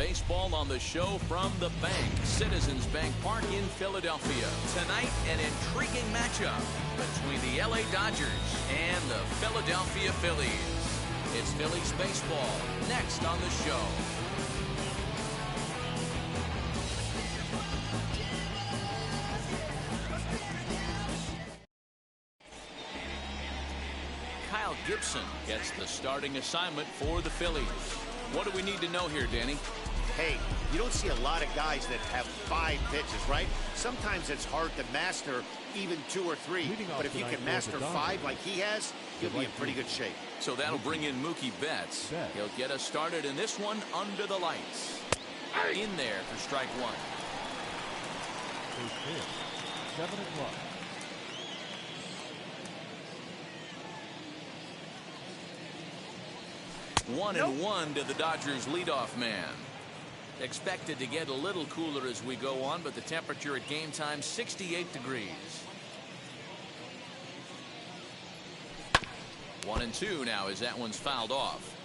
Baseball on the show from the bank, Citizens Bank Park in Philadelphia. Tonight, an intriguing matchup between the LA Dodgers and the Philadelphia Phillies. It's Phillies baseball next on the show. Gibson gets the starting assignment for the Phillies. What do we need to know here, Danny? Hey, you don't see a lot of guys that have 5 pitches, right? Sometimes it's hard to master even 2 or 3. But if you can master 5 like he has, you'll be in pretty good shape. So that'll bring in Mookie Betts. He'll get us started in this one under the lights. In there for strike 1. 7-1. 1-1 to the Dodgers leadoff man. Expected to get a little cooler as we go on, but the temperature at game time 68 degrees. 1-2 now as that one's fouled off.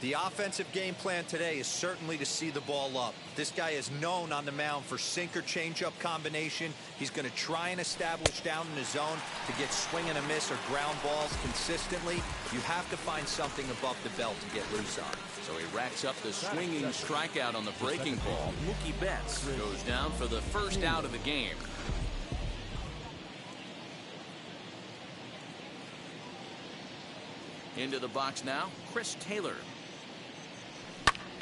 The offensive game plan today is certainly to see the ball up. This guy is known on the mound for sinker changeup combination. He's going to try and establish down in the zone to get swing and a miss or ground balls consistently. You have to find something above the belt to get loose on. So he racks up the swinging strikeout on the breaking ball. Mookie Betts goes down for the first out of the game. Into the box now, Chris Taylor.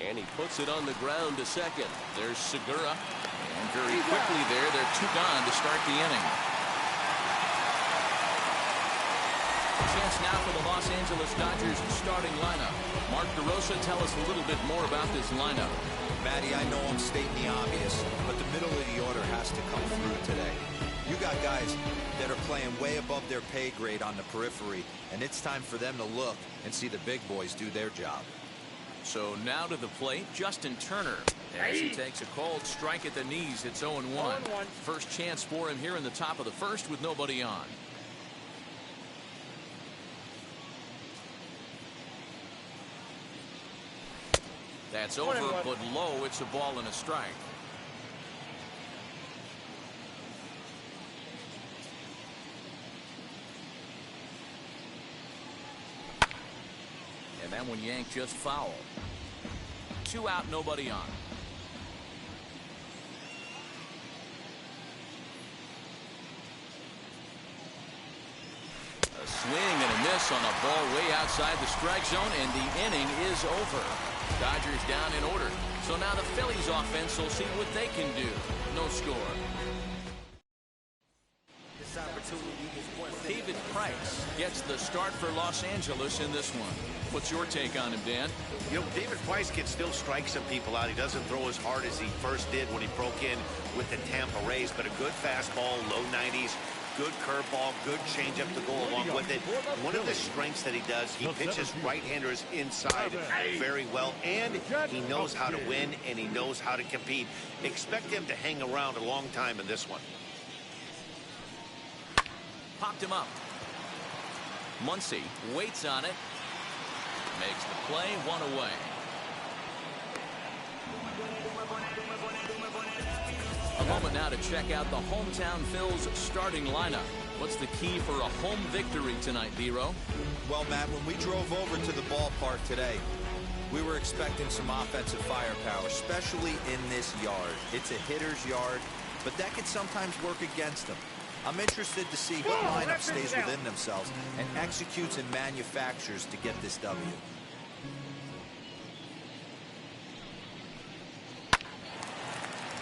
And he puts it on the ground to second. There's Segura. And very quickly they're 2 gone to start the inning. Chance now for the Los Angeles Dodgers starting lineup. Mark DeRosa, tell us a little bit more about this lineup. Matty, I know I'm stating the obvious, but the middle of the order has to come through today. You got guys that are playing way above their pay grade on the periphery, and it's time for them to look and see the big boys do their job. So now to the plate, Justin Turner. As he takes a cold strike at the knees, it's 0-1. First chance for him here in the top of the first with nobody on. That's over, but low. It's a ball and a strike. And that one yanked just foul. 2 out, nobody on. A swing and a miss on a ball way outside the strike zone, and the inning is over. Dodgers down in order. So now the Phillies offense will see what they can do. No score. David Price gets the start for Los Angeles in this one. What's your take on him, Dan? You know, David Price can still strike some people out. He doesn't throw as hard as he first did when he broke in with the Tampa Rays, but a good fastball, low 90s, good curveball, good changeup to go along with it. One of the strengths that he does, he pitches right-handers inside very well, and he knows how to win, and he knows how to compete. Expect him to hang around a long time in this one. Popped him up. Muncy waits on it. Makes the play, 1 away. A moment now to check out the hometown Phil's starting lineup. What's the key for a home victory tonight, Vero? Well, Matt, when we drove over to the ballpark today, we were expecting some offensive firepower, especially in this yard. It's a hitter's yard, but that could sometimes work against them. I'm interested to see what lineup stays within themselves and executes and manufactures to get this W.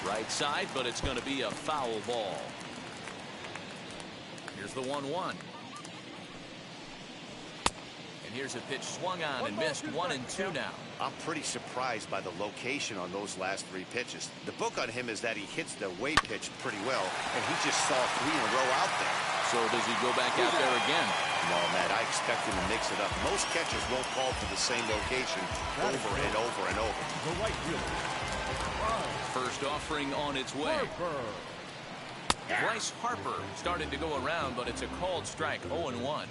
Right side, but it's going to be a foul ball. Here's the 1-1. And here's a pitch swung on and missed. 1-2 now. I'm pretty surprised by the location on those last 3 pitches. The book on him is that he hits the away pitch pretty well, and he just saw 3 in a row out there. So does he go back out there again? No, Matt, I expect him to mix it up. Most catchers won't call for the same location over and over and over. The right fielder. First offering on its way. Bryce Harper started to go around, but it's a called strike. 0-1.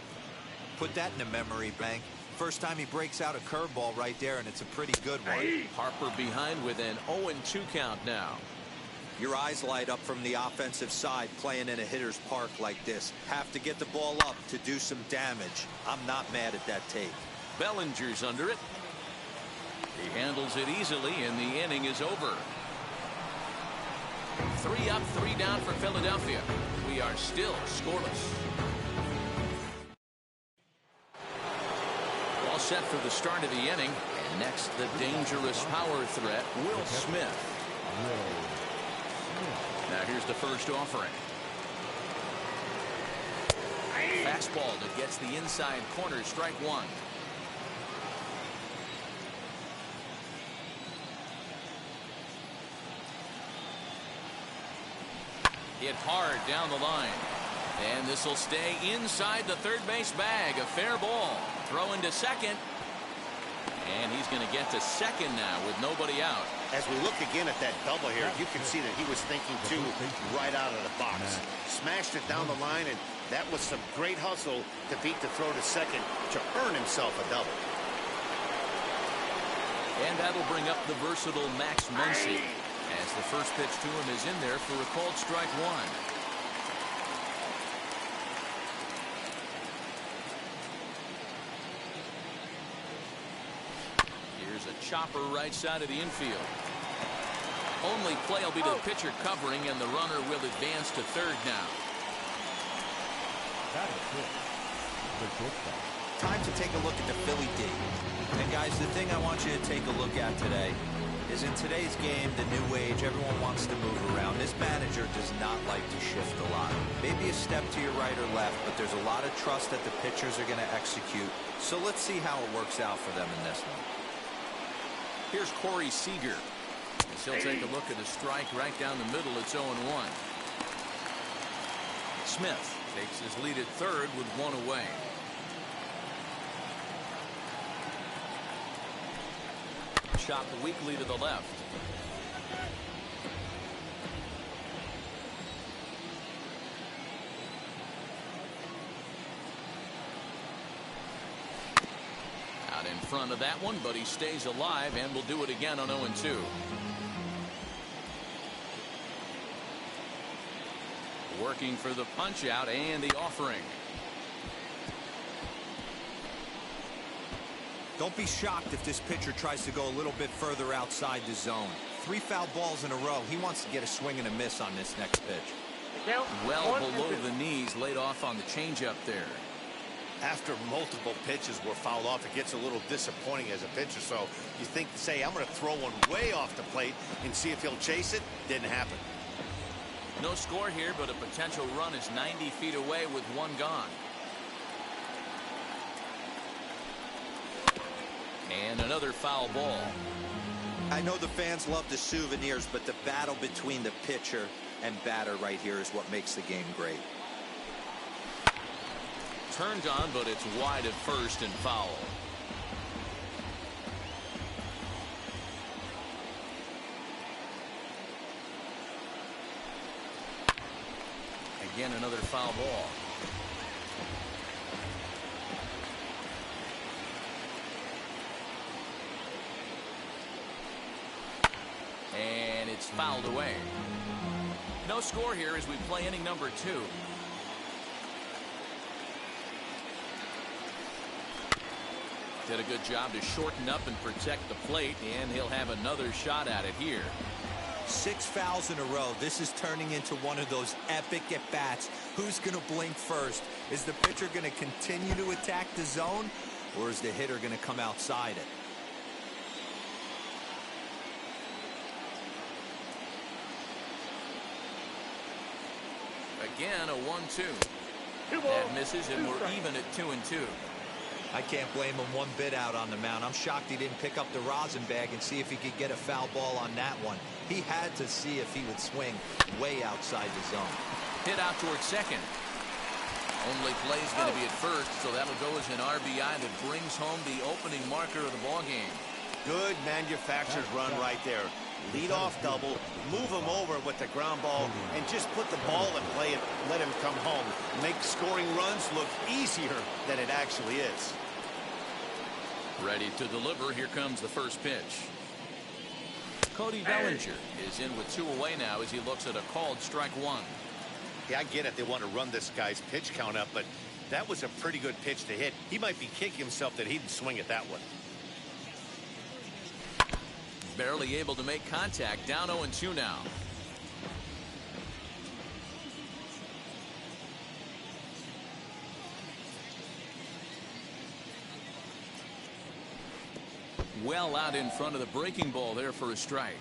Put that in the memory bank. First time he breaks out a curveball right there, and it's a pretty good one. Harper behind with an 0-2 count now. Your eyes light up from the offensive side playing in a hitter's park like this. Have to get the ball up to do some damage. I'm not mad at that take. Bellinger's under it. He handles it easily, and the inning is over. 3 up, 3 down for Philadelphia. We are still scoreless. All set for the start of the inning. And next, the dangerous power threat, Will Smith. Now here's the first offering. Fastball that gets the inside corner, strike one. Hit hard down the line. And this will stay inside the third base bag. A fair ball. Throw into second. And he's going to get to second now with nobody out. As we look again at that double here, you can see that he was thinking too right out of the box. Smashed it down the line, and that was some great hustle to beat the throw to second to earn himself a double. And that'll bring up the versatile Max Muncy, as the first pitch to him is in there for a called strike one. Here's a chopper right side of the infield. Only play will be to the pitcher covering, and the runner will advance to third now. That is it. The shortstop. Time to take a look at the Philly D. And guys, the thing I want you to take a look at today is in today's game, the new age, everyone wants to move around. This manager does not like to shift a lot. Maybe a step to your right or left, but there's a lot of trust that the pitchers are going to execute. So let's see how it works out for them in this one. Here's Corey Seager. As he'll take a look at a strike right down the middle. It's 0-1. Smith takes his lead at third with one away. Chopped weakly to the left. Out in front of that one, but he stays alive and will do it again on 0-2. Working for the punch out and the offering. Don't be shocked if this pitcher tries to go a little bit further outside the zone. 3 foul balls in a row. He wants to get a swing and a miss on this next pitch. Well below the knees, laid off on the changeup there. After multiple pitches were fouled off, it gets a little disappointing as a pitcher. So you think, say, I'm going to throw one way off the plate and see if he'll chase it. Didn't happen. No score here, but a potential run is 90 feet away with one gone. And another foul ball. I know the fans love the souvenirs, but the battle between the pitcher and batter right here is what makes the game great. Turned on, but it's wide at first and foul. Again, another foul ball. And it's fouled away. No score here as we play inning number 2. Did a good job to shorten up and protect the plate, and he'll have another shot at it here. 6 fouls in a row. This is turning into one of those epic at-bats. Who's going to blink first? Is the pitcher going to continue to attack the zone, or is the hitter going to come outside it? Again, a 1-2. That misses, and we're even at 2-2. I can't blame him one bit out on the mound. I'm shocked he didn't pick up the rosin bag and see if he could get a foul ball on that one. He had to see if he would swing way outside the zone. Hit out towards second. Only play's going to be at first, so that'll go as an RBI that brings home the opening marker of the ballgame. Good manufactured run right there. Lead off double, move him over with the ground ball, and just put the ball in play and let him come home. Make scoring runs look easier than it actually is. Ready to deliver. Here comes the first pitch. Cody Bellinger is in with 2 away now as he looks at a called strike 1. Yeah, I get it. They want to run this guy's pitch count up, but that was a pretty good pitch to hit. He might be kicking himself that he didn't swing at that one. Barely able to make contact. Down 0-2 now. Well out in front of the breaking ball there for a strike.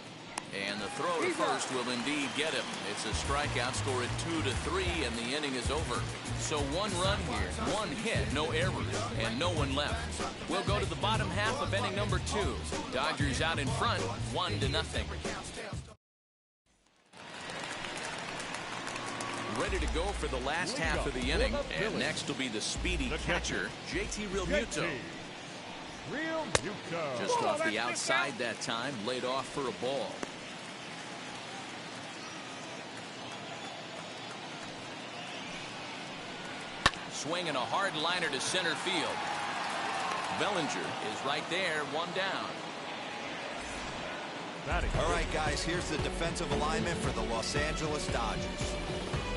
And the throw to first will indeed get him. It's a strikeout, score at 2-3, and the inning is over. So 1 run here, 1 hit, no errors, and no one left. We'll go to the bottom half of inning number 2. Dodgers out in front, 1-0. Ready to go for the last half of the inning, and next will be the speedy catcher, JT Realmuto. Just off the outside that time, laid off for a ball. Swinging a hard liner to center field. Bellinger is right there, 1 down. All right, guys, here's the defensive alignment for the Los Angeles Dodgers.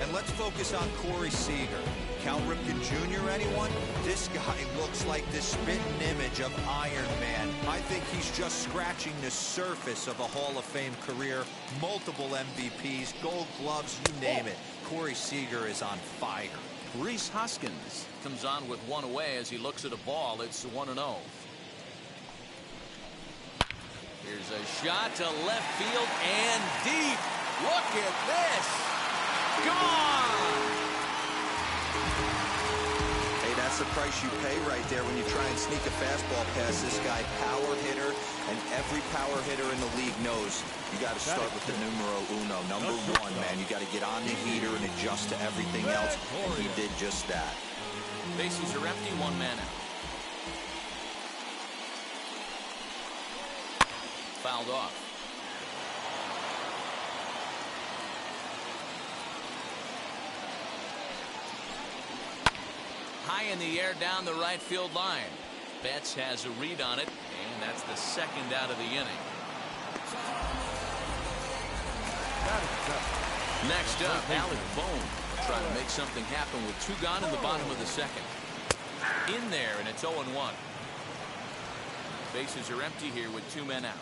And let's focus on Corey Seager. Cal Ripken Jr., anyone? This guy looks like the spitting image of Iron Man. I think he's just scratching the surface of a Hall of Fame career. Multiple MVPs, Gold Gloves, you name it. Corey Seager is on fire. Rhys Hoskins comes on with 1 away as he looks at a ball. It's 1-0. Here's a shot to left field and deep. Look at this. Gone. Hey, that's the price you pay right there when you try and sneak a fastball past this guy. Power hitter, and every power hitter in the league knows you got to start with the numero uno, number 1, man. You got to get on the heater and adjust to everything else, and he did just that. Bases are empty, 1 man out. Fouled off. High in the air down the right field line. Betts has a read on it, and that's the 2nd out of the inning. Next up, Alec Bohm trying to make something happen with 2 gone in the bottom of the 2nd. In there, and it's 0-1. Bases are empty here with 2 men out.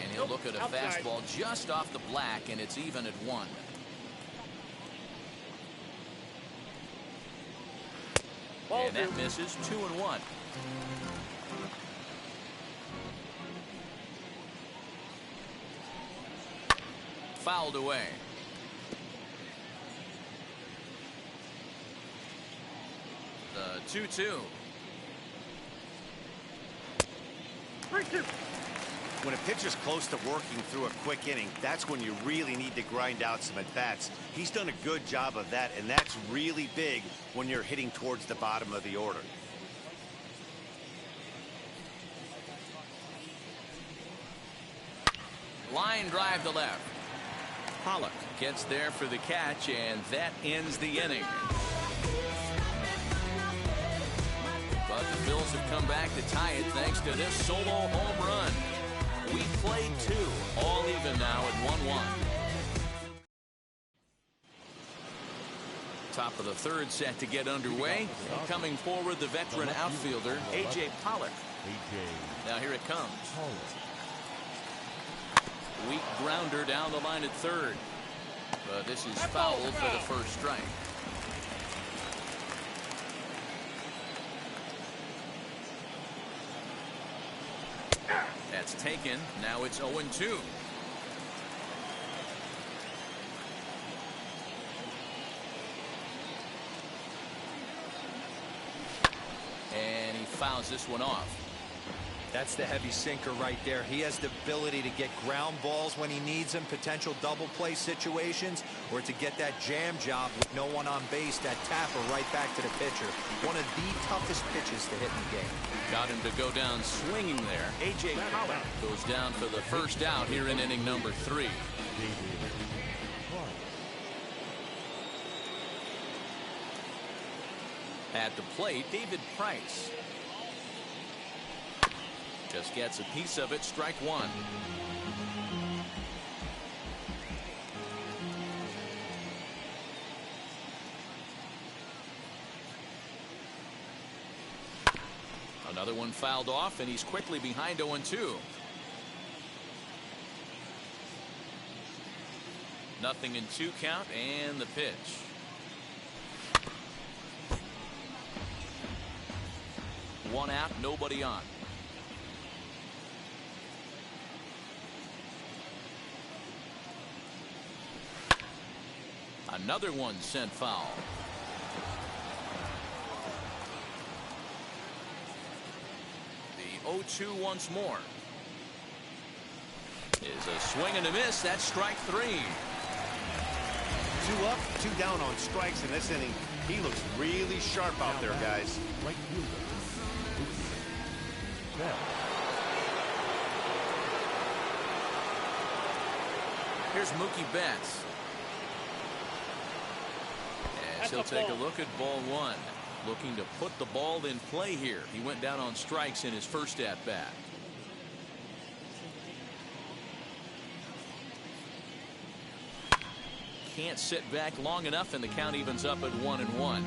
And he'll look at a fastball just off the black, and it's even at 1. And that misses. 2-1. Fouled away. The 2-2. When a pitcher's close to working through a quick inning, that's when you really need to grind out some at-bats. He's done a good job of that, and that's really big when you're hitting towards the bottom of the order. Line drive to left. Pollock gets there for the catch, and that ends the inning. But the Phillies have come back to tie it thanks to this solo home run. We played 2, all even now at 1-1. Top of the 3rd set to get underway. Coming forward, the veteran outfielder, A.J. Pollock. Now here it comes. Weak grounder down the line at 3rd. But this is fouled for the first strike. That's taken. Now it's 0-2. And he fouls this one off. That's the heavy sinker right there. He has the ability to get ground balls when he needs them, potential double play situations, or to get that jam job with no one on base, that tapper right back to the pitcher. One of the toughest pitches to hit in the game. Got him to go down swinging there. A.J. Pollock goes down for the first out here in inning number 3. At the plate, David Price. Just gets a piece of it. Strike one. Another one fouled off, and he's quickly behind 0-2. Nothing in 2 count, and the pitch. One out, nobody on. Another one sent foul. The 0-2 once more. Is a swing and a miss. That's strike 3. 2 up, 2 down on strikes in this inning. He looks really sharp out there, guys. Right fielder. Here's Mookie Betts. As he'll take a look at ball 1. Looking to put the ball in play here. He went down on strikes in his first at bat. Can't sit back long enough, and the count evens up at 1-1.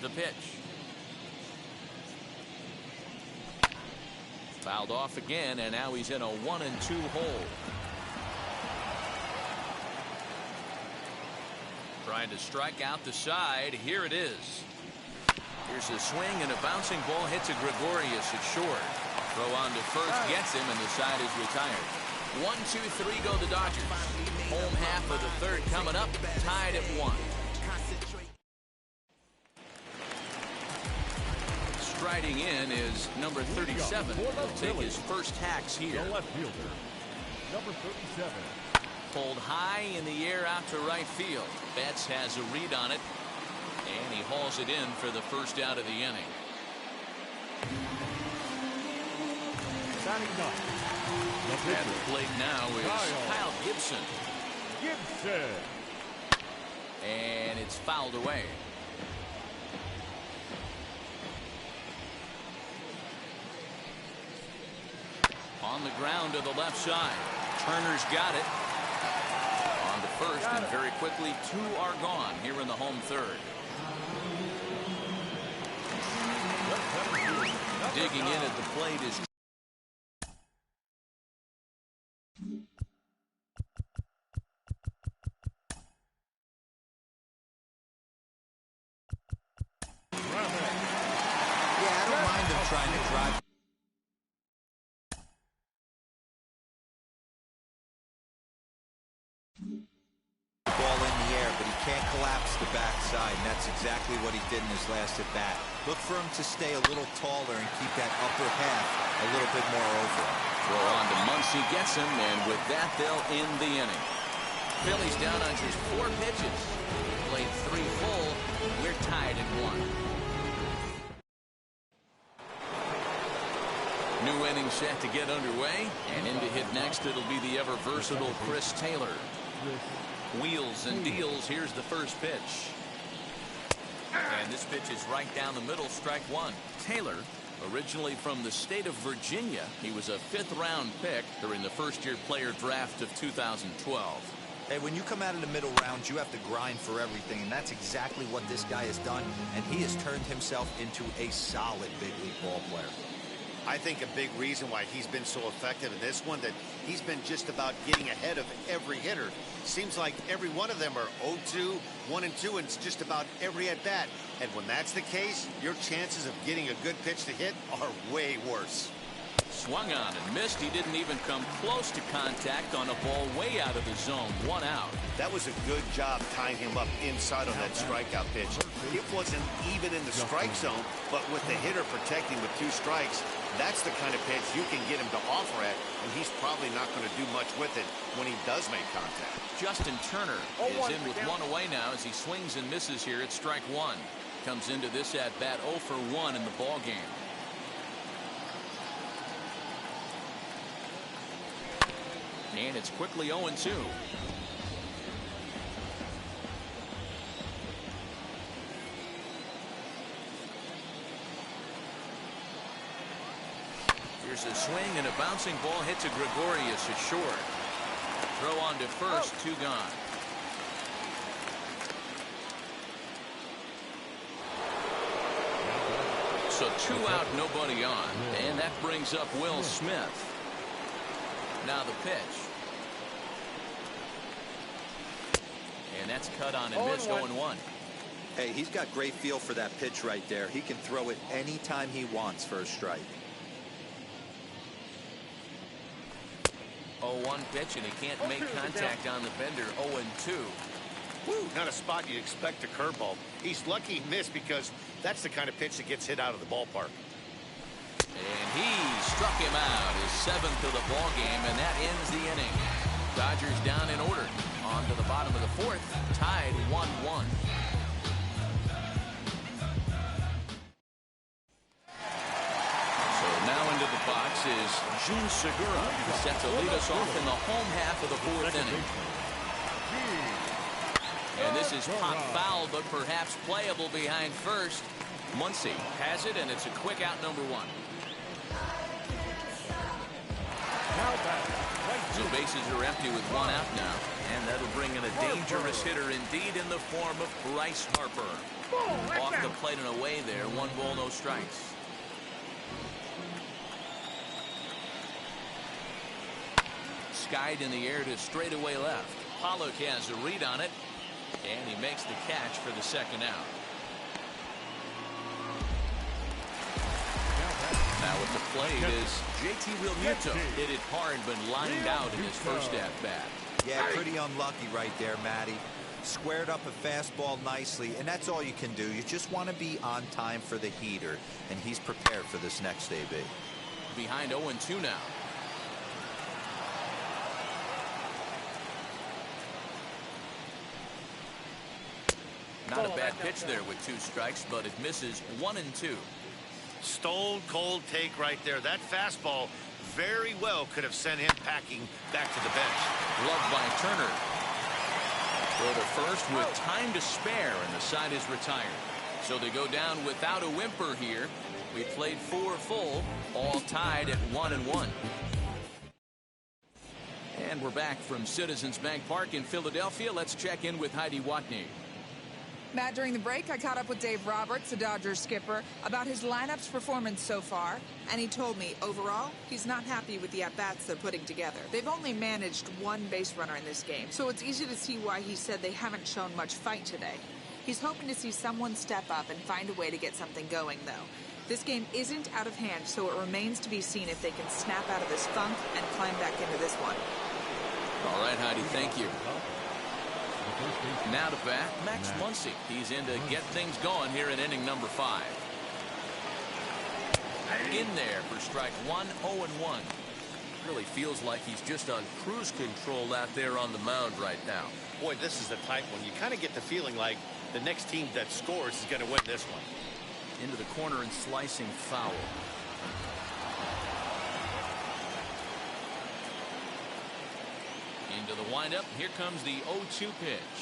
The pitch. Fouled off again, and now he's in a 1-2 hole. Trying to strike out the side. Here it is. Here's a swing, and a bouncing ball hits a Gregorius at short. Throw on to first gets him, and the side is retired. 1-2-3 go the Dodgers. Home half of the third coming up, tied at 1. Striding in is number 37. He'll take his first hacks here. The left fielder, number 37. Pulled high in the air out to right field. Betts has a read on it, and he hauls it in for the first out of the inning. At the plate now is Kyle Gibson. And it's fouled away. On the ground to the left side. Turner's got it. On to first, and very quickly 2 are gone here in the home third. Digging in at the plate is trying to drive. Ball in the air, but he can't collapse the backside, and that's exactly what he did in his last at bat. Look for him to stay a little taller and keep that upper half a little bit more over him. Throw on to Muncy, gets him, and with that they'll end the inning. Phillies down on just 4 pitches. Played 3 full. We're tied at 1. New inning set to get underway, and in to hit next it'll be the ever versatile Chris Taylor. Wheels and deals. Here's the first pitch, and this pitch is right down the middle. Strike 1. Taylor, originally from the state of Virginia, he was a 5th-round pick during the first-year player draft of 2012. Hey, when you come out of the middle rounds, you have to grind for everything, and that's exactly what this guy has done, and he has turned himself into a solid big league ball player. I think a big reason why he's been so effective in this one, that he's been just about getting ahead of every hitter. Seems like every one of them are 0-2, 1-2, and it's just about every at bat. And when that's the case, your chances of getting a good pitch to hit are way worse. Swung on and missed. He didn't even come close to contact on a ball way out of the zone. 1 out. That was a good job tying him up inside on that strikeout pitch. It wasn't even in the strike zone, but with the hitter protecting with 2 strikes, that's the kind of pitch you can get him to offer at, and he's probably not going to do much with it when he does make contact. Justin Turner is in with 1 away now as he swings and misses here at strike 1. Comes into this at bat 0 for 1 in the ball game. And it's quickly 0-2. Here's a swing, and a bouncing ball hits a Gregorius at short. Throw on to first, 2 gone. So 2 out, nobody on. And that brings up Will Smith. Now the pitch. And that's cut on and missed, 0-1. Hey, he's got great feel for that pitch right there. He can throw it anytime he wants for a strike. 0-1 pitch, and he can't make contact on the bender. 0-2. Woo, not a spot you'd expect a curveball. He's lucky he missed because that's the kind of pitch that gets hit out of the ballpark. And he struck him out, his 7th of the ball game, and that ends the inning. Dodgers down in order. On to the bottom of the 4th, tied 1-1. So now into the box is Jun Segura, set to lead us off in the home half of the 4th inning. And this is pop foul, but perhaps playable behind first. Muncy has it, and it's a quick out, number 1. So bases are empty with 1 out now. And that'll bring in a dangerous hitter indeed in the form of Bryce Harper. Off the plate and away there. 1 ball, no strikes. Skied in the air to straightaway left. Pollock has a read on it. And he makes the catch for the 2nd out. Now at the plate is JT Realmuto. Hit it hard, but lined out in his first at-bat. Yeah, pretty unlucky right there, Matty. Squared up a fastball nicely, and that's all you can do. You just want to be on time for the heater, and he's prepared for this next AB. Behind 0-2 now. Not a bad pitch there with 2 strikes, but it misses 1-2. Stone cold take right there. That fastball very well could have sent him packing back to the bench. Gloved by Turner. Throw to first with time to spare, and the side is retired. So they go down without a whimper here. We played 4 full, all tied at 1-1. And we're back from Citizens Bank Park in Philadelphia. Let's check in with Heidi Watney. Matt, during the break, I caught up with Dave Roberts, the Dodgers skipper, about his lineup's performance so far, and he told me, overall, he's not happy with the at-bats they're putting together. They've only managed 1 base runner in this game, so it's easy to see why he said they haven't shown much fight today. He's hoping to see someone step up and find a way to get something going, though. This game isn't out of hand, so it remains to be seen if they can snap out of this funk and climb back into this one. All right, Heidi, thank you. Now to bat, Max Muncy. He's in to get things going here in inning number 5. In there for strike 1, 0-1. Really feels like he's just on cruise control out there on the mound right now. Boy, this is the tight one. You kind of get the feeling like the next team that scores is going to win this one. Into the corner and slicing foul. Into the windup. Here comes the 0-2 pitch.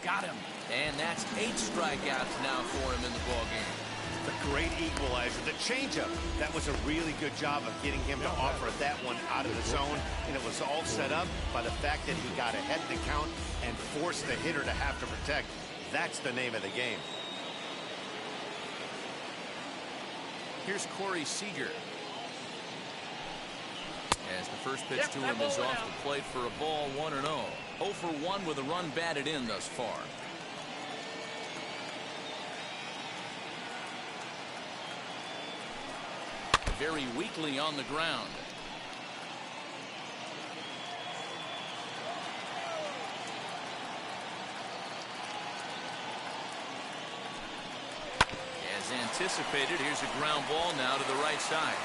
Got him. And that's 8 strikeouts now for him in the ballgame. The great equalizer. The changeup. That was a really good job of getting him to offer that one out of the zone. And it was all set up by the fact that he got ahead in the count and forced the hitter to have to protect. That's the name of the game. Here's Corey Seager. As the first pitch to him is off the plate for a ball, 1-0. 0 for 1 with a run batted in thus far. Very weakly on the ground. As anticipated, here's a ground ball now to the right side.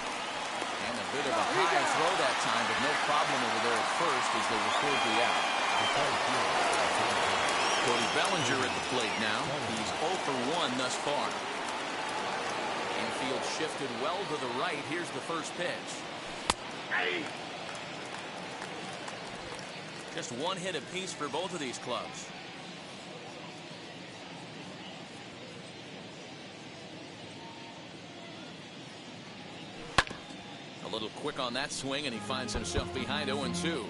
And a bit of a high throw that time, but no problem over there at first as they record the out. Cody Bellinger at the plate now. He's 0 for 1 thus far. Infield shifted well to the right. Here's the first pitch. Just 1 hit apiece for both of these clubs. A little quick on that swing, and he finds himself behind 0-2.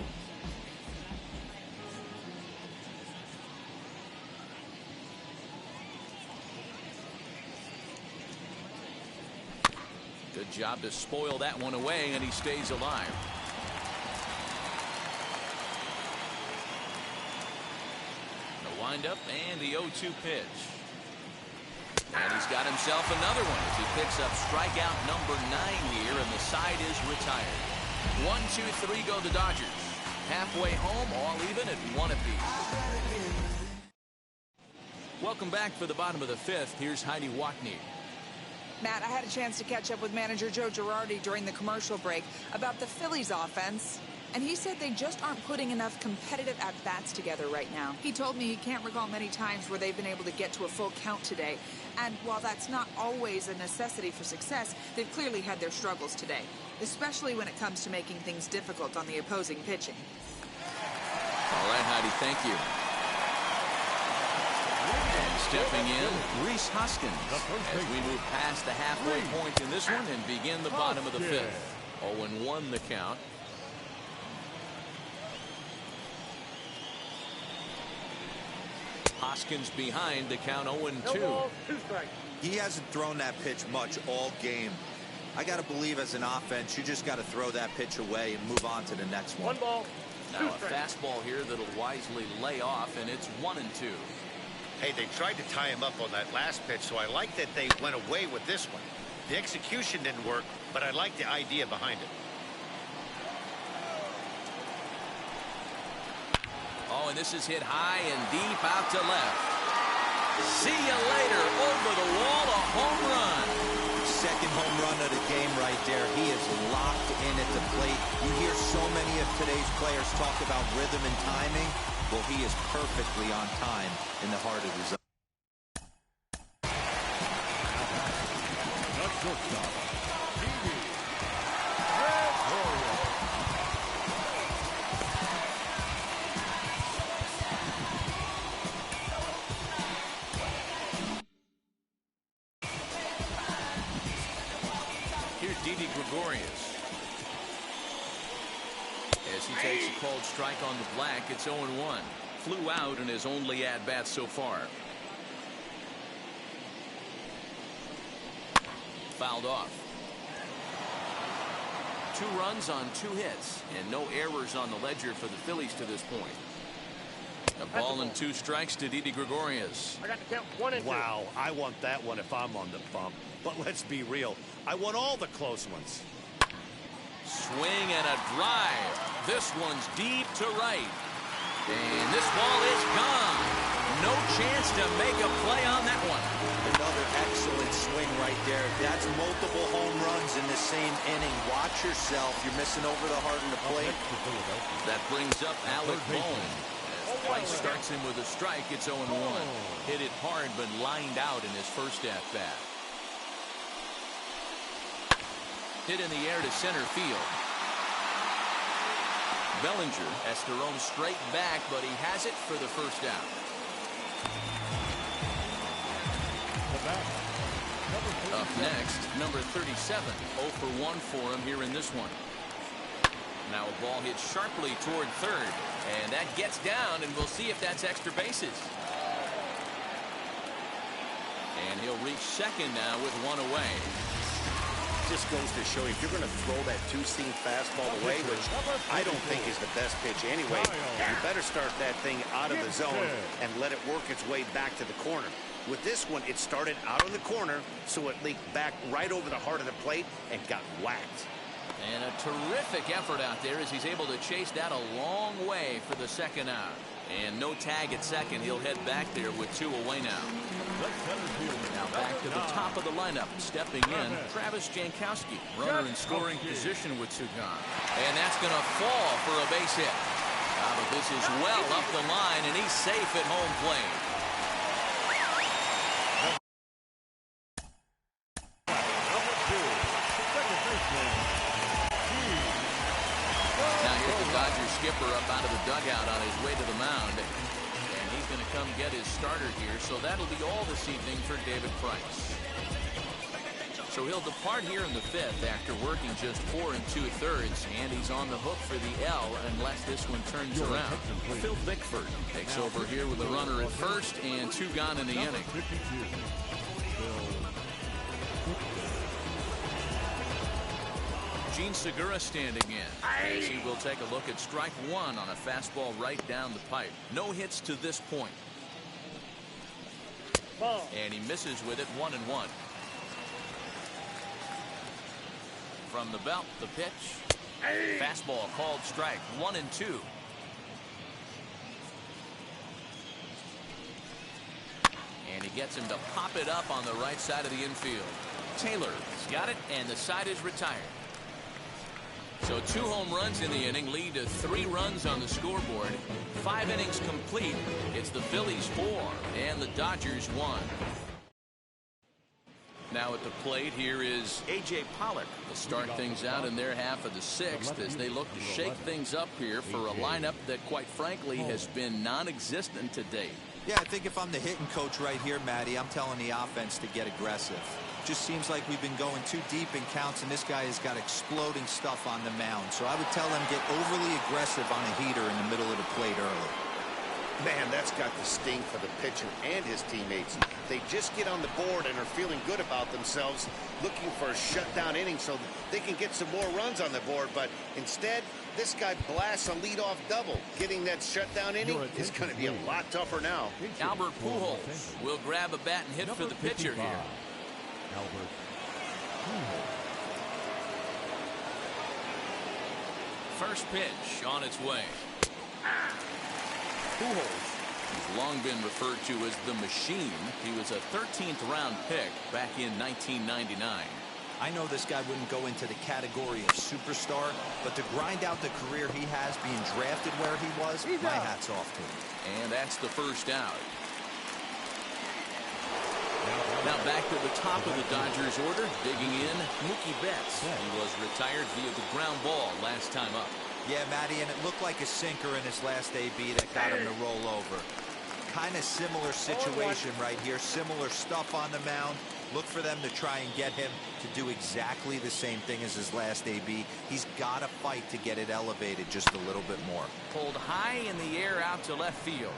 Good job to spoil that one away, and he stays alive. The windup and the 0-2 pitch. And he's got himself another one as he picks up strikeout number 9 here, and the side is retired. 1, 2, 3 go the Dodgers. Halfway home, all even at 1 apiece. Welcome back for the bottom of the 5th. Here's Heidi Watney. Matt, I had a chance to catch up with manager Joe Girardi during the commercial break about the Phillies offense, and he said they just aren't putting enough competitive at-bats together right now. He told me he can't recall many times where they've been able to get to a full count today, and while that's not always a necessity for success, they've clearly had their struggles today, especially when it comes to making things difficult on the opposing pitching. All right, Heidi, thank you. And stepping in, Rhys Hoskins, as we move past the halfway point in this one and begin the bottom of the 5th. 0-1 the count. Hoskins behind the count 0-2. He hasn't thrown that pitch much all game. I got to believe as an offense, you just got to throw that pitch away and move on to the next one. 1 ball. Now a fastball here that'll wisely lay off, and it's 1-2. Hey, they tried to tie him up on that last pitch, so I like that they went away with this one. The execution didn't work, but I like the idea behind it. Oh, and this is hit high and deep out to left. See you later. Over the wall, a home run. Second home run of the game right there. He is locked in at the plate. You hear so many of today's players talk about rhythm and timing. Well, he is perfectly on time in the heart of the zone. Here's Didi Gregorius. As he takes a cold strike on the black, it's 0-1. Flew out in his only at-bat so far. Fouled off. 2 runs on 2 hits, and no errors on the ledger for the Phillies to this point. A ball and 2 strikes to Didi Gregorius. I got to count 1 and 2. Wow, I want that one if I'm on the bump. But let's be real, I want all the close ones. Swing and a drive. This one's deep to right. And this ball is gone. No chance to make a play on that one. Another excellent swing right there. That's multiple home runs in the same inning. Watch yourself. You're missing over the heart of the plate. That brings up Alec Bowen. As Price starts him with a strike, it's 0-1. Hit it hard, but lined out in his first at-bat. Hit in the air to center field. Bellinger has to roam straight back, but he has it for the first out. Up next, number 37. 0 for 1 for him here in this one. Now a ball hit sharply toward third, and that gets down, and we'll see if that's extra bases. And he'll reach second now with 1 away. Just goes to show you, if you're going to throw that 2-seam fastball away, which I don't think is the best pitch anyway, you better start that thing out of the zone and let it work its way back to the corner. With this one, it started out on the corner, so it leaked back right over the heart of the plate and got whacked. And a terrific effort out there as he's able to chase that a long way for the second out. And no tag at second. He'll head back there with 2 away now. Now back to the top of the lineup. Stepping in, Travis Jankowski. Runner in scoring position with 2 gone. And that's going to fall for a base hit. But this is well up the line, and he's safe at home plate. Skipper up out of the dugout on his way to the mound, and he's going to come get his starter here, so that'll be all this evening for David Price. So he'll depart here in the fifth after working just 4 2/3, and he's on the hook for the L unless this one turns around. Phil Bickford takes over here with a runner at first and 2 gone in the inning. Gene Segura standing in as he will take a look at strike 1 on a fastball right down the pipe. No hits to this point. And he misses with it, 1-1. From the belt, the pitch. Fastball called strike, 1-2. And he gets him to pop it up on the right side of the infield. Taylor's got it, and the side is retired. So 2 home runs in the inning lead to 3 runs on the scoreboard. 5 innings complete. It's the Phillies 4 and the Dodgers 1. Now at the plate, here is A.J. Pollock to start things out in their half of the 6th as they look to shake things up here for a lineup that, quite frankly, has been non-existent to date. Yeah, I think if I'm the hitting coach right here, Matty, I'm telling the offense to get aggressive. Just seems like we've been going too deep in counts, and this guy has got exploding stuff on the mound. So I would tell them get overly aggressive on a heater in the middle of the plate early. Man, that's got the sting for the pitcher and his teammates. They just get on the board and are feeling good about themselves, looking for a shutdown inning so they can get some more runs on the board. But instead, this guy blasts a leadoff double. Getting that shutdown inning is going to be a lot tougher now. Albert Pujols will grab a bat and hit for the pitcher here. Albert. First pitch on its way. Pujols has long been referred to as the machine. He was a 13th round pick back in 1999. I know this guy wouldn't go into the category of superstar, but to grind out the career he has being drafted where he was, my hat's off to him. And that's the first out. Now back to the top of the Dodgers order, digging in, Mookie Betts. He was retired via the ground ball last time up. Yeah, Matty, and it looked like a sinker in his last AB that got him to roll over. Kind of similar situation right here, similar stuff on the mound. Look for them to try and get him to do exactly the same thing as his last AB. He's got to fight to get it elevated just a little bit more. Pulled high in the air out to left field.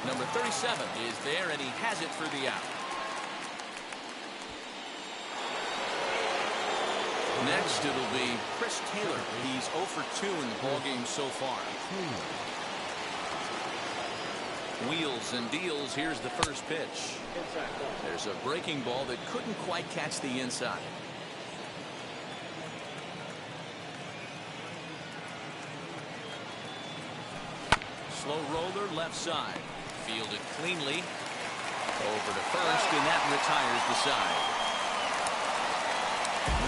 Number 37 is there, and he has it for the out. Next, it'll be Chris Taylor. He's 0 for 2 in the ballgame so far. Wheels and deals. Here's the first pitch. There's a breaking ball that couldn't quite catch the inside. Slow roller left side. Fielded cleanly. Over to first, and that retires the side.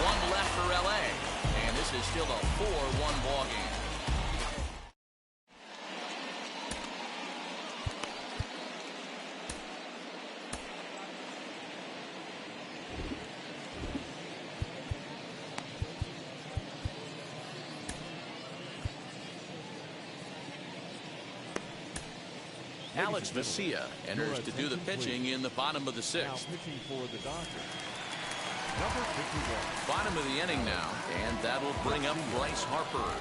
One left for LA, and this is still a 4-1 ball game. Alex Vesia enters to do the pitching in the bottom of the 6th. Now pitching for the Dodgers. Number 51. Bottom of the inning now, and that'll bring up Bryce Harper.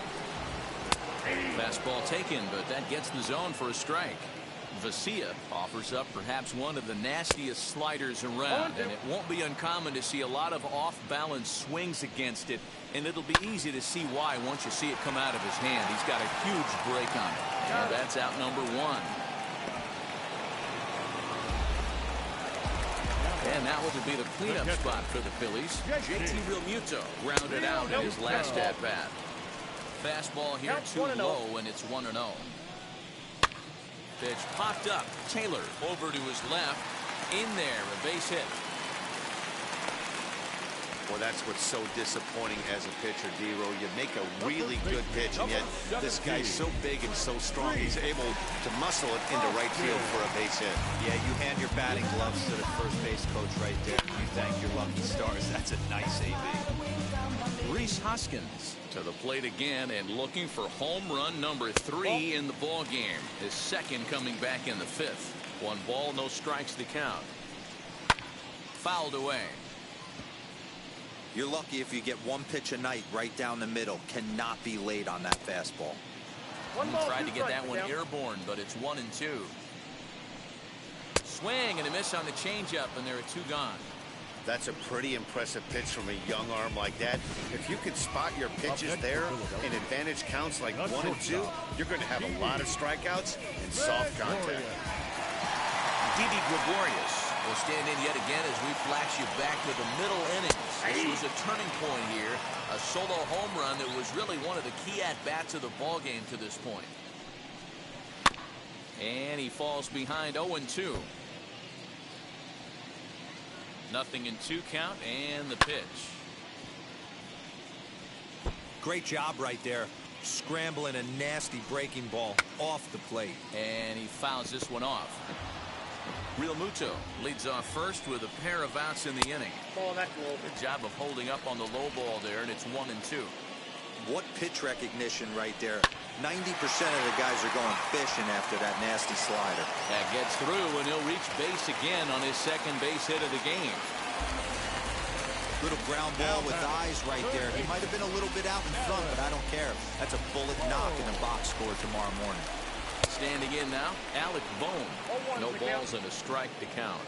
Fastball taken, but that gets the zone for a strike. Vesia offers up perhaps one of the nastiest sliders around, and it won't be uncommon to see a lot of off-balance swings against it, and it'll be easy to see why once you see it come out of his hand. He's got a huge break on it, and that's out number 1. And that will be the cleanup spot for the Phillies. JT Realmuto grounded out in his last at-bat. Fastball here too low, and it's 1-0. Pitch popped up. Taylor over to his left. In there, a base hit. Well, that's what's so disappointing as a pitcher, D-Row. You make a really good pitch, and yet this guy's so big and so strong, he's able to muscle it into right field for a base hit. Yeah, you hand your batting gloves to the first base coach right there. You thank your lucky stars. That's a nice AB. Rhys Hoskins to the plate again and looking for home run number 3 in the ball game. His second coming back in the 5th. 1 ball, no strikes to count. fouled away. You're lucky if you get one pitch a night right down the middle. Cannot be late on that fastball. He tried to get that one airborne, but it's 1-2. Swing and a miss on the changeup, and there are 2 gone. That's a pretty impressive pitch from a young arm like that. If you can spot your pitches there and advantage counts like 1 and 2, you're going to have a lot of strikeouts and soft contact. Didi Gregorius will stand in yet again as we flash you back to the middle innings. This was a turning point here, a solo home run that was really one of the key at-bats of the ballgame to this point. And he falls behind 0-2. 0-2 count, and the pitch. Great job right there. Scrambling a nasty breaking ball off the plate. And he fouls this one off. Real Muto leads off first with a pair of outs in the inning. Good job of holding up on the low ball there, and it's 1-2. What pitch recognition right there. 90% of the guys are going fishing after that nasty slider. That gets through, and he'll reach base again on his second base hit of the game. Little ground ball with eyes right there. He might have been a little bit out in front, but I don't care. That's a bullet knock in the box score tomorrow morning. Standing in now, Alec Bohm. No balls and a strike to count.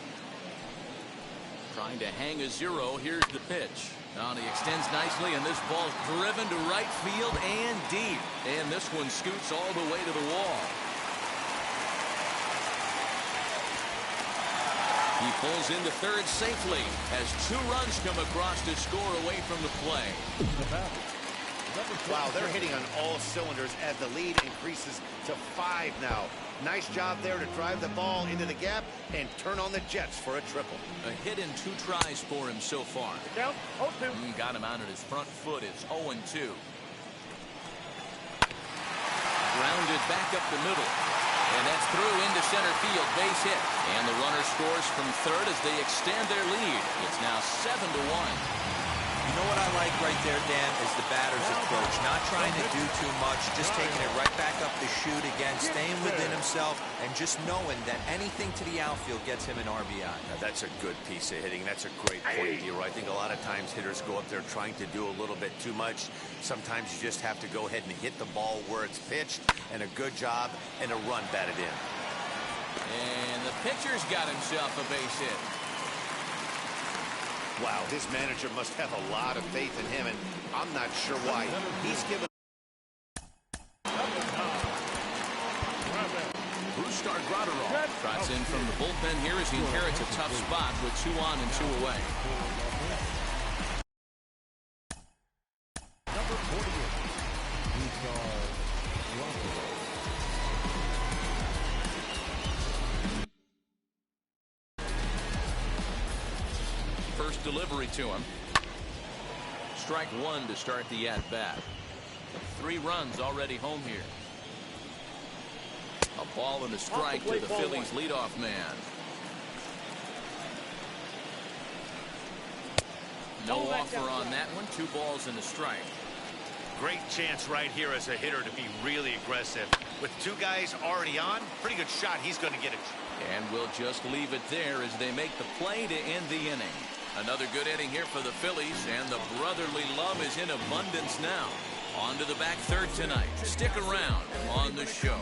Trying to hang a 0. Here's the pitch. Now he extends nicely, and this ball's driven to right field and deep. And this one scoots all the way to the wall. He pulls into third safely as 2 runs come across to score away from the play. Wow, they're hitting on all cylinders as the lead increases to 5 now. Nice job there to drive the ball into the gap and turn on the Jets for a triple. A hit in 2 tries for him so far. Got him out at his front foot. It's 0-2. Grounded back up the middle. And that's through into center field. Base hit. And the runner scores from third as they extend their lead. It's now 7-1. You know what I like right there, Dan, is the batter's approach. Not trying to do too much, just taking it right back up the chute again, staying within himself, and just knowing that anything to the outfield gets him an RBI. Now, that's a good piece of hitting. That's a great point, Hero. I think a lot of times hitters go up there trying to do a little bit too much. Sometimes you just have to go ahead and hit the ball where it's pitched, and a good job, and a run batted in. And the pitcher's got himself a base hit. Wow, his manager must have a lot of faith in him, and I'm not sure why. He's given... Brustar Graterol trots in from the bullpen here as he inherits a tough spot with 2 on and 2 away. Number 48. First delivery to him. Strike 1 to start the at-bat. 3 runs already home here. A ball and a strike to the Phillies leadoff man. No offer on that one. 2 balls and a strike. Great chance right here as a hitter to be really aggressive. With 2 guys already on, pretty good shot. He's going to get it. And we'll just leave it there as they make the play to end the inning. Another good inning here for the Phillies, and the brotherly love is in abundance now. On to the back third tonight. Stick around on the show.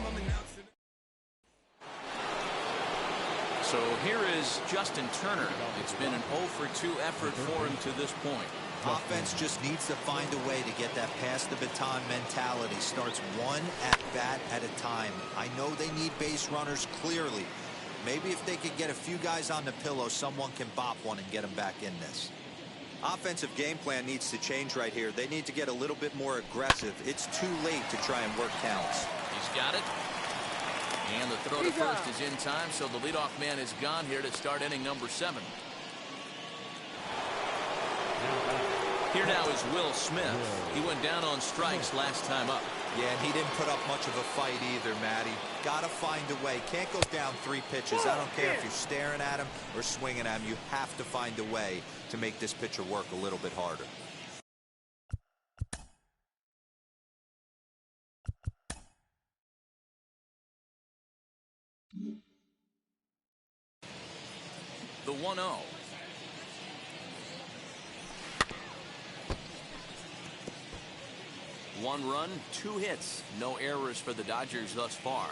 So here is Justin Turner. It's been an 0-for-2 effort for him to this point. Offense just needs to find a way to get that pass the baton mentality. Starts one at bat at a time. I know they need base runners clearly. Maybe if they could get a few guys on the pillow, someone can bop one and get them back in this. Offensive game plan needs to change right here. They need to get a little bit more aggressive. It's too late to try and work counts. He's got it. And the throw to first is in time, so the leadoff man is gone here to start inning number 7. Here now is Will Smith. He went down on strikes last time up. Yeah, and he didn't put up much of a fight either, Matty. Got to find a way. Can't go down 3 pitches. I don't care if you're staring at him or swinging at him. You have to find a way to make this pitcher work a little bit harder. The 1-0. 1 run, 2 hits, no errors for the Dodgers thus far.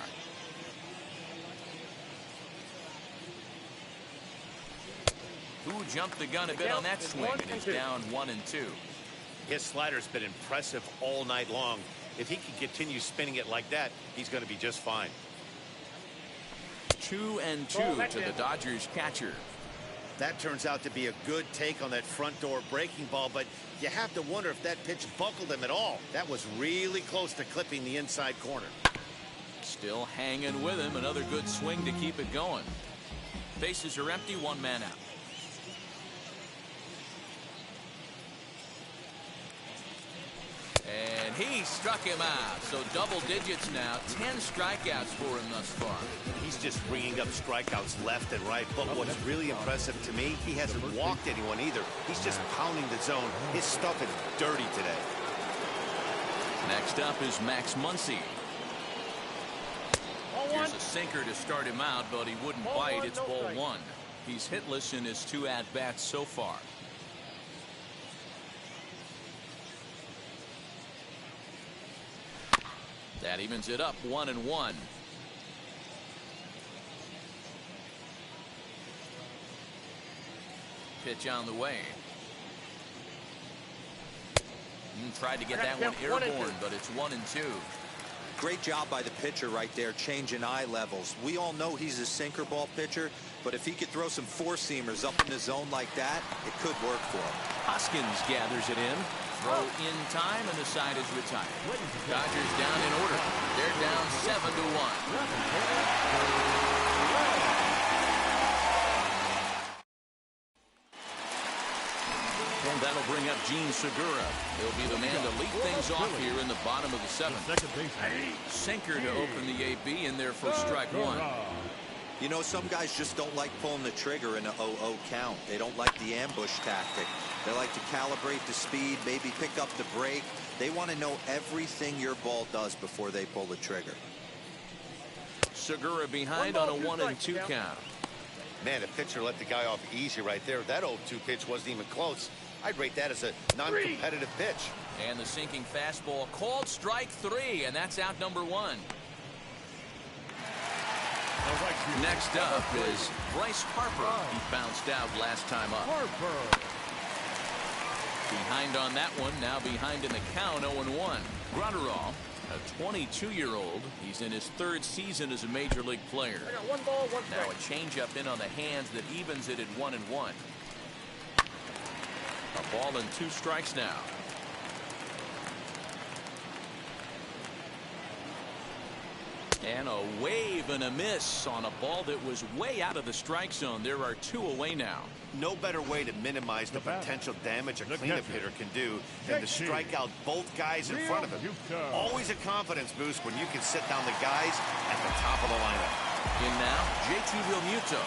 Who jumped the gun a bit on that swing, and he's down 1-2. His slider's been impressive all night long. If he can continue spinning it like that, he's going to be just fine. 2-2 to the Dodgers catcher. That turns out to be a good take on that front door breaking ball, but you have to wonder if that pitch buckled him at all. That was really close to clipping the inside corner. Still hanging with him. Another good swing to keep it going. Bases are empty, 1 man out. And he struck him out. So double digits now. 10 strikeouts for him thus far. He's just bringing up strikeouts left and right. But what's really impressive to me, he hasn't walked anyone either. He's just pounding the zone. His stuff is dirty today. Next up is Max Muncy. Here's a sinker to start him out, but he wouldn't bite. It's ball 1. He's hitless in his 2 at-bats so far. That evens it up 1-1. Pitch on the way. Tried to get that one airborne, but it's 1-2. Great job by the pitcher right there, changing eye levels. We all know he's a sinker ball pitcher, but if he could throw some four-seamers up in the zone like that, it could work for him. Hoskins gathers it in. Throw in time, and the side is retired. Dodgers down in order. They're down 7-1. And that'll bring up Gene Segura. He'll be the man to lead things off here in the bottom of the 7th. Sinker to open the AB in there for strike 1. You know, some guys just don't like pulling the trigger in a 0-0 count. They don't like the ambush tactic. They like to calibrate the speed, maybe pick up the break. They want to know everything your ball does before they pull the trigger. Segura behind on a 1-2 count. Man, the pitcher let the guy off easy right there. That 0-2 pitch wasn't even close. I'd rate that as a non-competitive pitch. And the sinking fastball called strike 3, and that's out number 1. Next up is Bryce Harper. He bounced out last time up. Behind on that one, now behind in the count, 0-1. Gratterall, a 22-year-old. He's in his 3rd season as a major league player. Now a changeup in on the hands that evens it at 1-1. A ball and 2 strikes now. And a wave and a miss on a ball that was way out of the strike zone. There are 2 away now. No better way to minimize the potential damage a cleanup hitter can do than to strike out both guys in front of him. Always a confidence boost when you can sit down the guys at the top of the lineup. In now, JT Realmuto.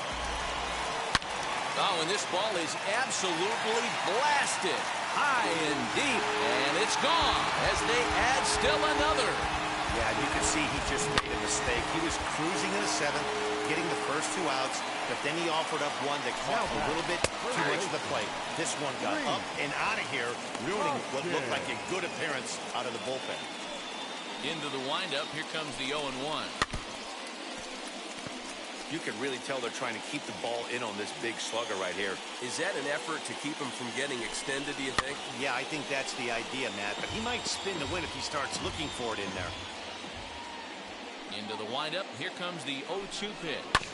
Oh, and this ball is absolutely blasted high and deep, and it's gone as they add still another. Yeah, you can see he just made a mistake. He was cruising in the 7th, getting the first 2 outs, but then he offered up one that caught a little bit too much of the plate. This one got up and out of here, ruining what looked like a good appearance out of the bullpen. Into the windup, here comes the 0-1. You can really tell they're trying to keep the ball in on this big slugger right here. Is that an effort to keep him from getting extended, do you think? Yeah, I think that's the idea, Matt, but he might spin the win if he starts looking for it in there. Into the windup, here comes the 0-2 pitch.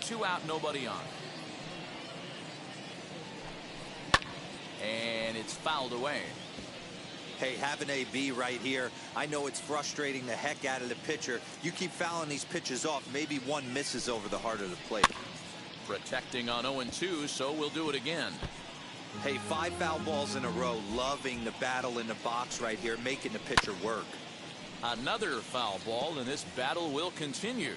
2 out, nobody on. And it's fouled away. Hey, have an AB right here. I know it's frustrating the heck out of the pitcher. You keep fouling these pitches off, maybe one misses over the heart of the plate. Protecting on 0-2, so we'll do it again. Hey, 5 foul balls in a row, loving the battle in the box right here, making the pitcher work. Another foul ball, and this battle will continue.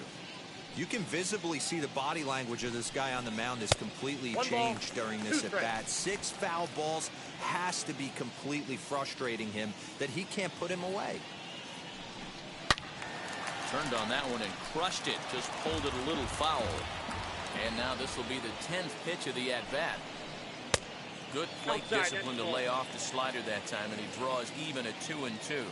You can visibly see the body language of this guy on the mound is completely changed during this at bat. 6 foul balls has to be completely frustrating him that he can't put him away. Turned on that one and crushed it, just pulled it a little foul. And now this will be the 10th pitch of the at-bat. Good plate discipline to lay off the slider that time, and he draws even at 2-2.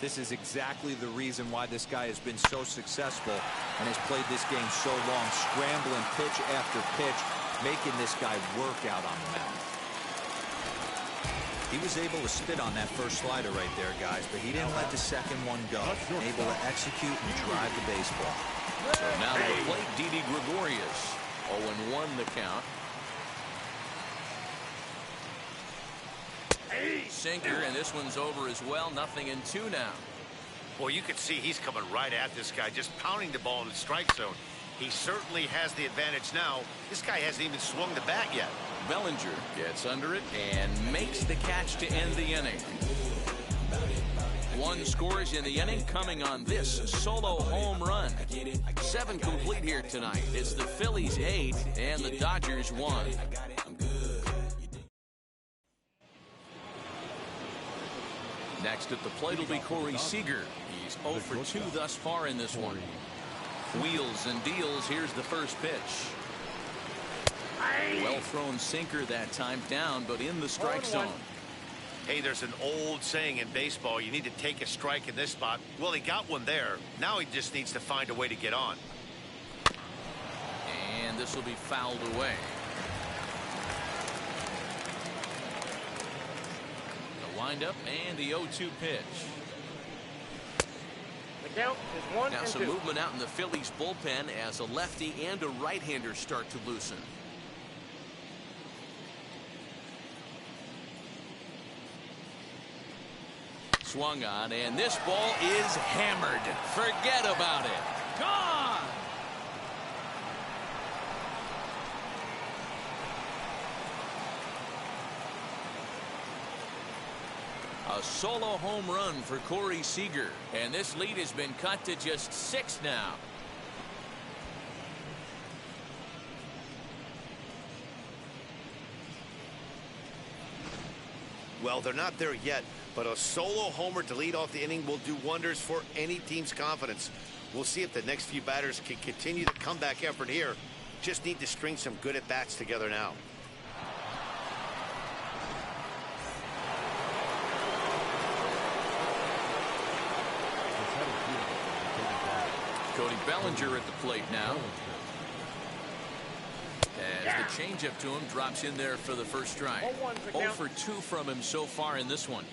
This is exactly the reason why this guy has been so successful and has played this game so long, scrambling pitch after pitch, making this guy work out on the mound. He was able to spit on that first slider right there, guys, but he didn't let the second one go. Able to execute and drive the baseball. So now to the plate, Didi Gregorius. 0-1 the count. Sinker, and this one's over as well. 0-2 now. Well, you can see he's coming right at this guy, just pounding the ball in the strike zone. He certainly has the advantage now. This guy hasn't even swung the bat yet. Bellinger gets under it and makes the catch to end the inning. One scores in the inning, coming on this solo home run. 7 complete here tonight. It's the Phillies 8 and the Dodgers 1. Next at the plate will be Corey Seager. He's 0 for 2 thus far in this one. Wheels and deals. Here's the first pitch. Well thrown sinker that time, down but in the strike zone. Hey, there's an old saying in baseball, you need to take a strike in this spot. Well, he got one there. Now he just needs to find a way to get on. And this will be fouled away. The windup and the 0-2 pitch. The count is 1-2. Now some movement out in the Phillies bullpen as a lefty and a right-hander start to loosen. Swung on, and this ball is hammered. Forget about it. Gone! A solo home run for Corey Seager, and this lead has been cut to just 6 now. Well, they're not there yet, but a solo homer to lead off the inning will do wonders for any team's confidence. We'll see if the next few batters can continue the comeback effort here. Just need to string some good at-bats together now. Cody Bellinger at the plate now. As the changeup to him drops in there for the first strike. 0 for 2 from him so far in this one.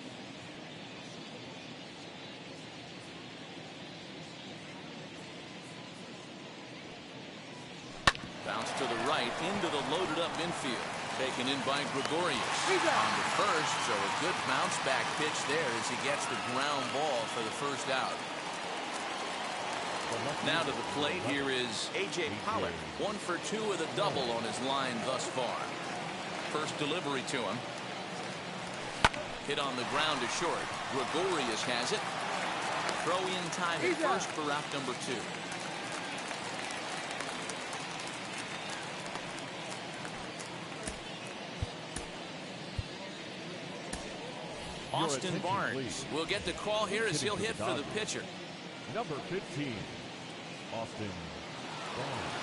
Bounce to the right into the loaded up infield. Taken in by Gregorius. On to first, so a good bounce back pitch there as he gets the ground ball for the first out. Now to the plate, here is A.J. Pollock. 1 for 2 with a double on his line thus far. First delivery to him. Hit on the ground to short. Gregorius has it. Throw in time at first for out number 2. Austin Barnes will get the call here as he'll hit for the pitcher. Number 15, Austin Barnes.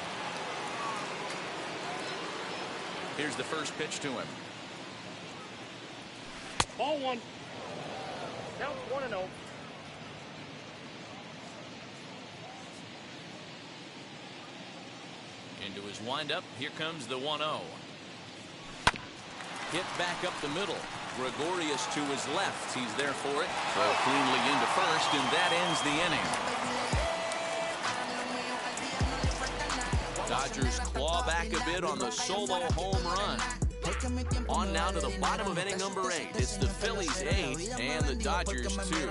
Here's the first pitch to him. Ball 1. Count 1-0. Into his windup. Here comes the 1-0. Hit back up the middle. Gregorius to his left. He's there for it. Throw cleanly into first, and that ends the inning. Dodgers claw back a bit on the solo home run. On now to the bottom of inning number 8. It's the Phillies 8 and the Dodgers 2.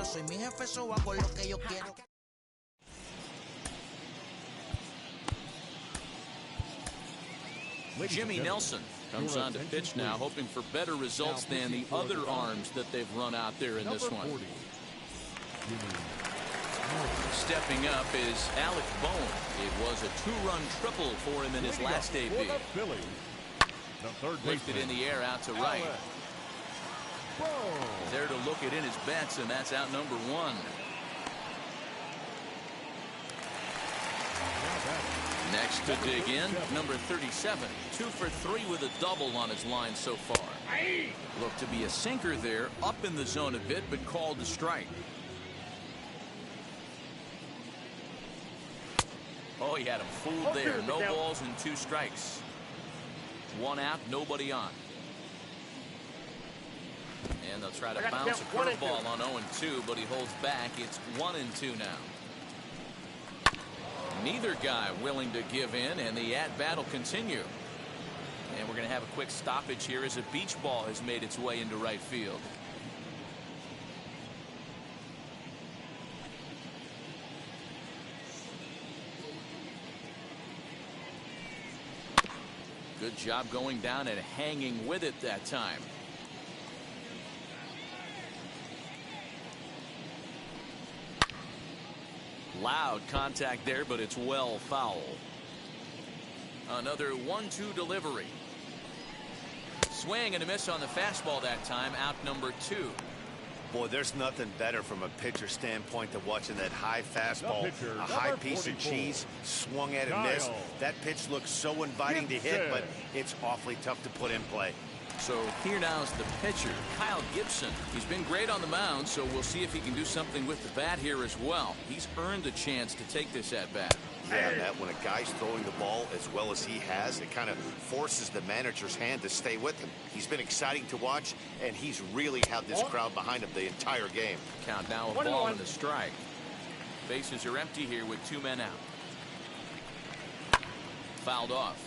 Jimmy Nelson comes on to pitch now, hoping for better results than the other arms that they've run out there in this one. Stepping up is Alec Bohm. It was a 2-run triple for him in his last debut. Lifted in the air out to right. There to look it in his bets, and that's out number 1. Next to dig in, number 37, 2 for 3 with a double on his line so far. Looked to be a sinker there, up in the zone a bit, but called a strike. Oh, he had him fooled there. No balls and 2 strikes. 1 out, nobody on. And they'll try to bounce a curveball on 0-2, but he holds back. It's 1-2 now. Neither guy willing to give in, and the at-bat will continue. And we're going to have a quick stoppage here as a beach ball has made its way into right field. Good job going down and hanging with it that time. Loud contact there, but it's well foul. Another 1-2 delivery. Swing and a miss on the fastball that time. Out number 2. Boy, there's nothing better from a pitcher standpoint than watching that high fastball, a high piece of cheese, swung at and missed. That pitch looks so inviting to hit, but it's awfully tough to put in play. So here now is the pitcher, Kyle Gibson. He's been great on the mound, so we'll see if he can do something with the bat here as well. He's earned a chance to take this at bat. Yeah, Matt, when a guy's throwing the ball as well as he has, it kind of forces the manager's hand to stay with him. He's been exciting to watch, and he's really had this crowd behind him the entire game. Count now, a ball and a strike. Bases are empty here with 2 men out. Fouled off.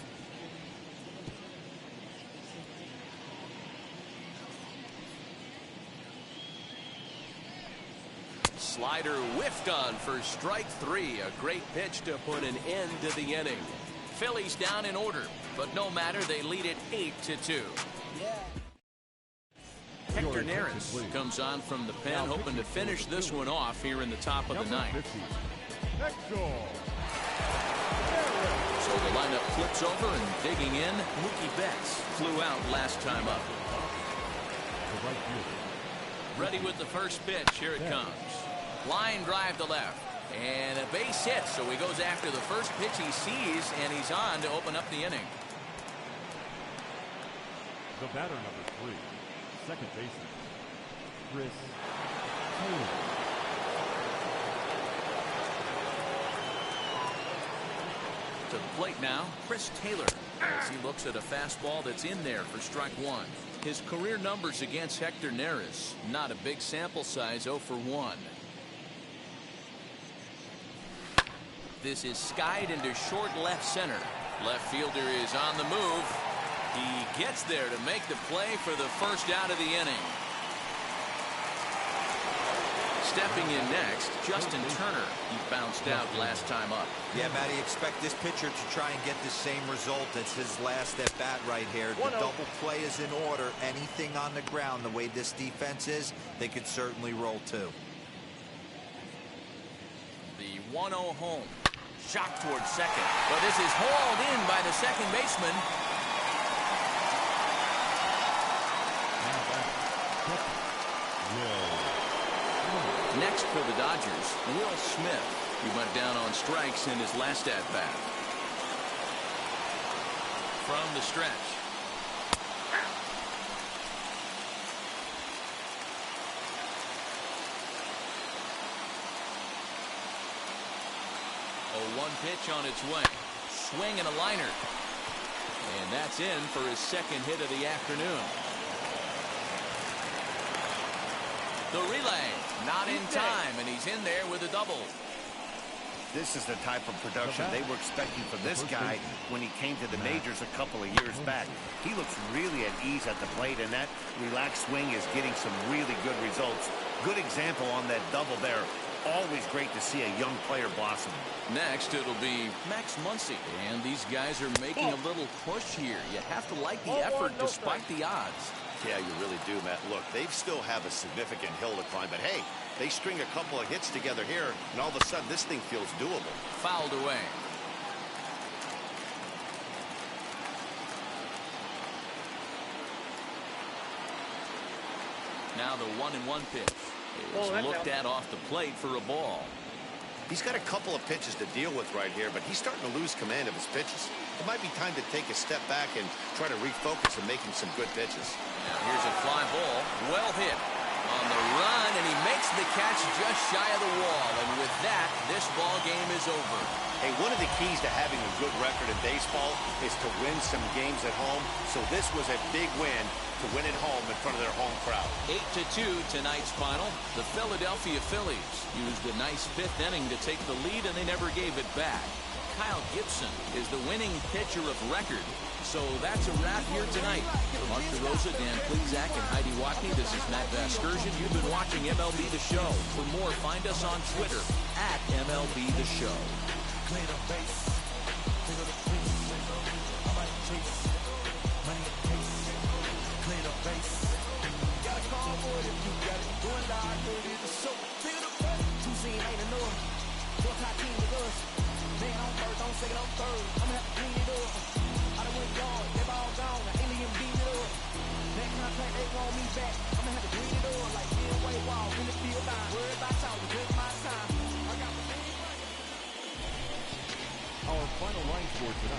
Slider whiffed on for strike 3. A great pitch to put an end to the inning. Phillies down in order, but no matter, they lead it 8-2. Hector Neris comes on from the pen, hoping to finish this one off here in the top of the 9th. So the lineup flips over, and digging in, Mookie Betts flew out last time up. Ready with the first pitch. Here it comes. Line drive to left. And a base hit, so he goes after the first pitch he sees, and he's on to open up the inning. The batter, number 3, second baseman, Chris Taylor. To the plate now, Chris Taylor, as he looks at a fastball that's in there for strike 1. His career numbers against Hector Neris, not a big sample size, 0 for 1. This is skied into short left center. Left fielder is on the move. He gets there to make the play for the first out of the inning. Stepping in next, Justin Turner. He bounced out last time up. Yeah, Matty, expect this pitcher to try and get the same result as his last at bat right here. The double play is in order. Anything on the ground, the way this defense is, they could certainly roll too. The 1-0 home. Shot towards second, but this is hauled in by the second baseman. Next for the Dodgers, Will Smith. He went down on strikes in his last at-bat. From the stretch. A 1 pitch on its way. Swing and a liner. And that's in for his second hit of the afternoon. The relay, not in time, and he's in there with a double. This is the type of production they were expecting from this guy when he came to the majors a couple of years back. He looks really at ease at the plate, and that relaxed swing is getting some really good results. Good example on that double there. Always great to see a young player blossom. Next, it'll be Max Muncy. And these guys are making a little push here. You have to like the effort despite the odds. Yeah, you really do, Matt. Look, they still have a significant hill to climb, but hey, they string a couple of hits together here, and all of a sudden this thing feels doable. Fouled away. Now the 1-1 pitch is looked at off the plate for a ball. He's got a couple of pitches to deal with right here, but he's starting to lose command of his pitches. It might be time to take a step back and try to refocus on making some good pitches. Now here's a fly ball, well hit on the run, and he makes the catch just shy of the wall. And with that, this ball game is over. Hey, one of the keys to having a good record in baseball is to win some games at home. So this was a big win to win at home in front of their home crowd. 8-2 tonight's final. The Philadelphia Phillies used a nice fifth inning to take the lead, and they never gave it back. Kyle Gibson is the winning pitcher of record. So that's a wrap here tonight. For Mark DeRosa, Dan Plezak, and Heidi Watney, this is Matt Vasgersian. You've been watching MLB The Show. For more, find us on Twitter at MLB The Show. Our final line for tonight.